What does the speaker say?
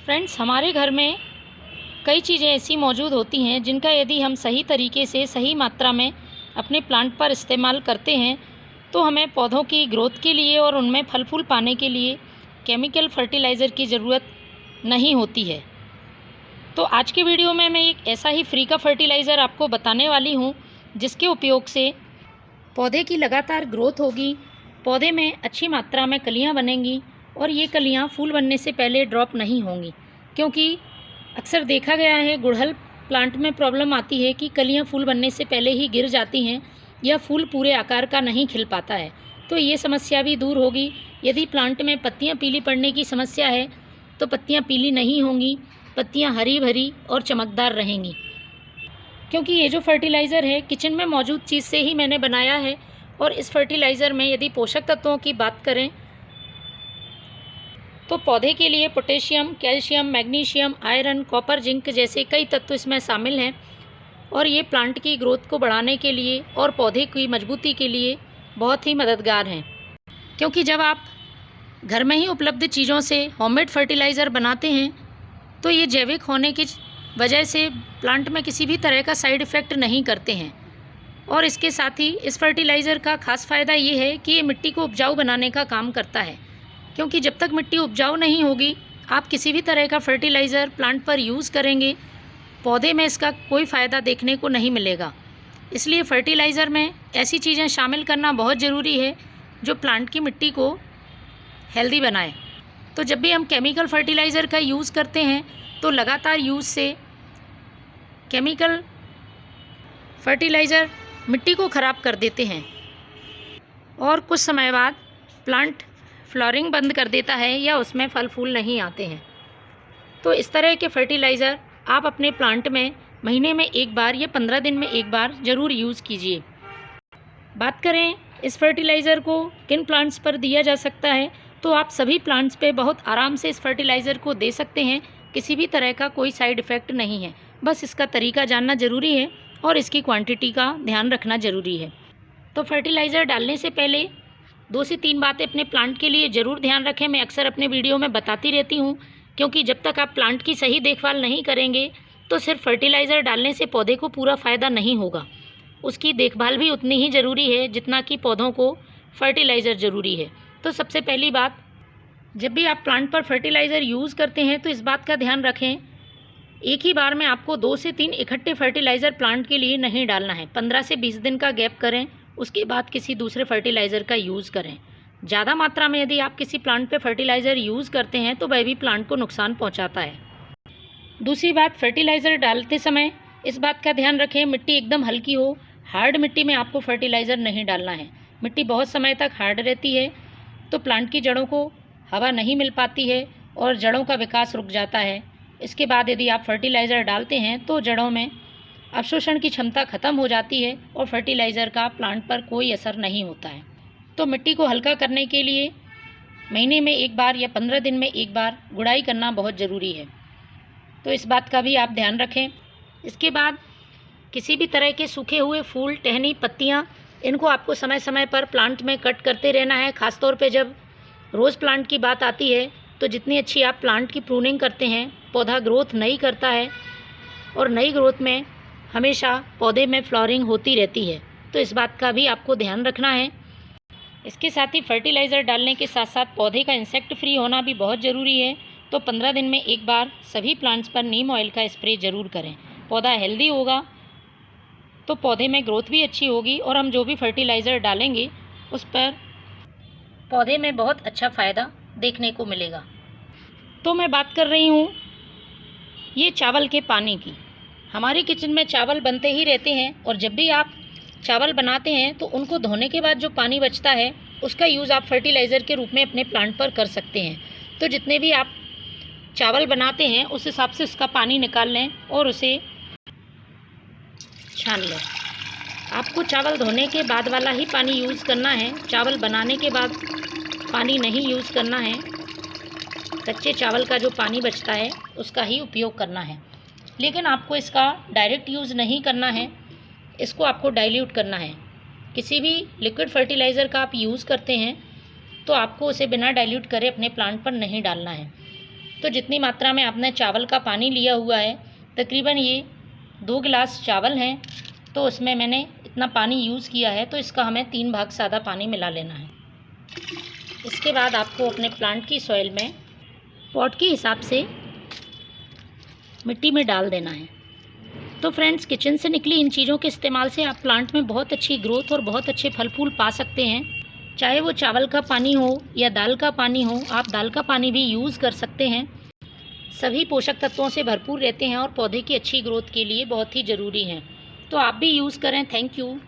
Friends, हमारे घर में कई चीज़ें ऐसी मौजूद होती हैं जिनका यदि हम सही तरीके से सही मात्रा में अपने प्लांट पर इस्तेमाल करते हैं तो हमें पौधों की ग्रोथ के लिए और उनमें फल फूल पाने के लिए केमिकल फर्टिलाइज़र की ज़रूरत नहीं होती है। तो आज के वीडियो में मैं एक ऐसा ही फ्री का फर्टिलाइज़र आपको बताने वाली हूँ जिसके उपयोग से पौधे की लगातार ग्रोथ होगी, पौधे में अच्छी मात्रा में कलियाँ बनेंगी और ये कलियाँ फूल बनने से पहले ड्रॉप नहीं होंगी। क्योंकि अक्सर देखा गया है गुड़हल प्लांट में प्रॉब्लम आती है कि कलियाँ फूल बनने से पहले ही गिर जाती हैं या फूल पूरे आकार का नहीं खिल पाता है। तो ये समस्या भी दूर होगी। यदि प्लांट में पत्तियाँ पीली पड़ने की समस्या है तो पत्तियाँ पीली नहीं होंगी, पत्तियाँ हरी भरी और चमकदार रहेंगी। क्योंकि ये जो फर्टिलाइज़र है किचन में मौजूद चीज़ से ही मैंने बनाया है और इस फर्टिलाइज़र में यदि पोषक तत्वों की बात करें तो पौधे के लिए potassium, calcium, magnesium, iron, copper, zinc जैसे कई तत्व इसमें शामिल हैं और ये प्लांट की ग्रोथ को बढ़ाने के लिए और पौधे की मजबूती के लिए बहुत ही मददगार हैं। क्योंकि जब आप घर में ही उपलब्ध चीज़ों से होममेड फर्टिलाइज़र बनाते हैं तो ये जैविक होने की वजह से प्लांट में किसी भी तरह का साइड इफ़ेक्ट नहीं करते हैं। और इसके साथ ही इस फर्टिलाइज़र का खास फ़ायदा ये है कि ये मिट्टी को उपजाऊ बनाने का काम करता है। क्योंकि जब तक मिट्टी उपजाऊ नहीं होगी आप किसी भी तरह का फर्टिलाइज़र प्लांट पर यूज़ करेंगे, पौधे में इसका कोई फ़ायदा देखने को नहीं मिलेगा। इसलिए फर्टिलाइज़र में ऐसी चीज़ें शामिल करना बहुत ज़रूरी है जो प्लांट की मिट्टी को हेल्दी बनाए। तो जब भी हम केमिकल फर्टिलाइज़र का यूज़ करते हैं तो लगातार यूज़ से केमिकल फर्टिलाइज़र मिट्टी को ख़राब कर देते हैं और कुछ समय बाद प्लांट फ्लावरिंग बंद कर देता है या उसमें फल फूल नहीं आते हैं। तो इस तरह के फर्टिलाइज़र आप अपने प्लांट में महीने में एक बार या 15 दिन में एक बार ज़रूर यूज़ कीजिए। बात करें इस फर्टिलाइज़र को किन प्लांट्स पर दिया जा सकता है तो आप सभी प्लांट्स पे बहुत आराम से इस फर्टिलाइज़र को दे सकते हैं। किसी भी तरह का कोई साइड इफ़ेक्ट नहीं है। बस इसका तरीका जानना ज़रूरी है और इसकी क्वांटिटी का ध्यान रखना ज़रूरी है। तो फर्टिलाइज़र डालने से पहले 2 से 3 बातें अपने प्लांट के लिए ज़रूर ध्यान रखें। मैं अक्सर अपने वीडियो में बताती रहती हूँ क्योंकि जब तक आप प्लांट की सही देखभाल नहीं करेंगे तो सिर्फ फर्टिलाइज़र डालने से पौधे को पूरा फ़ायदा नहीं होगा। उसकी देखभाल भी उतनी ही ज़रूरी है जितना कि पौधों को फर्टिलाइज़र ज़रूरी है। तो सबसे पहली बात, जब भी आप प्लांट पर फर्टिलाइज़र यूज़ करते हैं तो इस बात का ध्यान रखें एक ही बार में आपको 2 से 3 इकट्ठे फर्टिलाइज़र प्लांट के लिए नहीं डालना है। 15 से 20 दिन का गैप करें, उसके बाद किसी दूसरे फर्टिलाइज़र का यूज़ करें। ज़्यादा मात्रा में यदि आप किसी प्लांट पे फर्टिलाइज़र यूज़ करते हैं तो वह भी प्लांट को नुकसान पहुंचाता है। दूसरी बात, फर्टिलाइज़र डालते समय इस बात का ध्यान रखें मिट्टी एकदम हल्की हो। हार्ड मिट्टी में आपको फर्टिलाइज़र नहीं डालना है। मिट्टी बहुत समय तक हार्ड रहती है तो प्लांट की जड़ों को हवा नहीं मिल पाती है और जड़ों का विकास रुक जाता है। इसके बाद यदि आप फर्टिलाइज़र डालते हैं तो जड़ों में अवशोषण की क्षमता ख़त्म हो जाती है और फर्टिलाइज़र का प्लांट पर कोई असर नहीं होता है। तो मिट्टी को हल्का करने के लिए महीने में एक बार या 15 दिन में एक बार गुड़ाई करना बहुत ज़रूरी है। तो इस बात का भी आप ध्यान रखें। इसके बाद किसी भी तरह के सूखे हुए फूल, टहनी, पत्तियाँ, इनको आपको समय समय पर प्लांट में कट करते रहना है। ख़ासतौर पे जब रोज़ प्लांट की बात आती है तो जितनी अच्छी आप प्लांट की प्रूनिंग करते हैं पौधा ग्रोथ नहीं करता है और नई ग्रोथ में हमेशा पौधे में फ्लावरिंग होती रहती है। तो इस बात का भी आपको ध्यान रखना है। इसके साथ ही फर्टिलाइज़र डालने के साथ साथ पौधे का इंसेक्ट फ्री होना भी बहुत ज़रूरी है। तो 15 दिन में एक बार सभी प्लांट्स पर नीम ऑयल का स्प्रे ज़रूर करें। पौधा हेल्दी होगा तो पौधे में ग्रोथ भी अच्छी होगी और हम जो भी फर्टिलाइज़र डालेंगे उस पर पौधे में बहुत अच्छा फ़ायदा देखने को मिलेगा। तो मैं बात कर रही हूँ ये चावल के पानी की। हमारे किचन में चावल बनते ही रहते हैं और जब भी आप चावल बनाते हैं तो उनको धोने के बाद जो पानी बचता है उसका यूज़ आप फर्टिलाइज़र के रूप में अपने प्लांट पर कर सकते हैं। तो जितने भी आप चावल बनाते हैं उस हिसाब से उसका पानी निकाल लें और उसे छान लें। आपको चावल धोने के बाद वाला ही पानी यूज़ करना है। चावल बनाने के बाद पानी नहीं यूज़ करना है। कच्चे चावल का जो पानी बचता है उसका ही उपयोग करना है। लेकिन आपको इसका डायरेक्ट यूज़ नहीं करना है, इसको आपको डाइल्यूट करना है। किसी भी लिक्विड फर्टिलाइज़र का आप यूज़ करते हैं तो आपको उसे बिना डाइल्यूट करे अपने प्लांट पर नहीं डालना है। तो जितनी मात्रा में आपने चावल का पानी लिया हुआ है, तकरीबन ये 2 गिलास चावल हैं, तो उसमें मैंने इतना पानी यूज़ किया है, तो इसका हमें 3 भाग सादा पानी मिला लेना है। इसके बाद आपको अपने प्लांट की सॉइल में पॉट के हिसाब से मिट्टी में डाल देना है। तो फ्रेंड्स, किचन से निकली इन चीज़ों के इस्तेमाल से आप प्लांट में बहुत अच्छी ग्रोथ और बहुत अच्छे फल फूल पा सकते हैं। चाहे वो चावल का पानी हो या दाल का पानी हो, आप दाल का पानी भी यूज़ कर सकते हैं। सभी पोषक तत्वों से भरपूर रहते हैं और पौधे की अच्छी ग्रोथ के लिए बहुत ही ज़रूरी हैं। तो आप भी यूज़ करें। Thank you.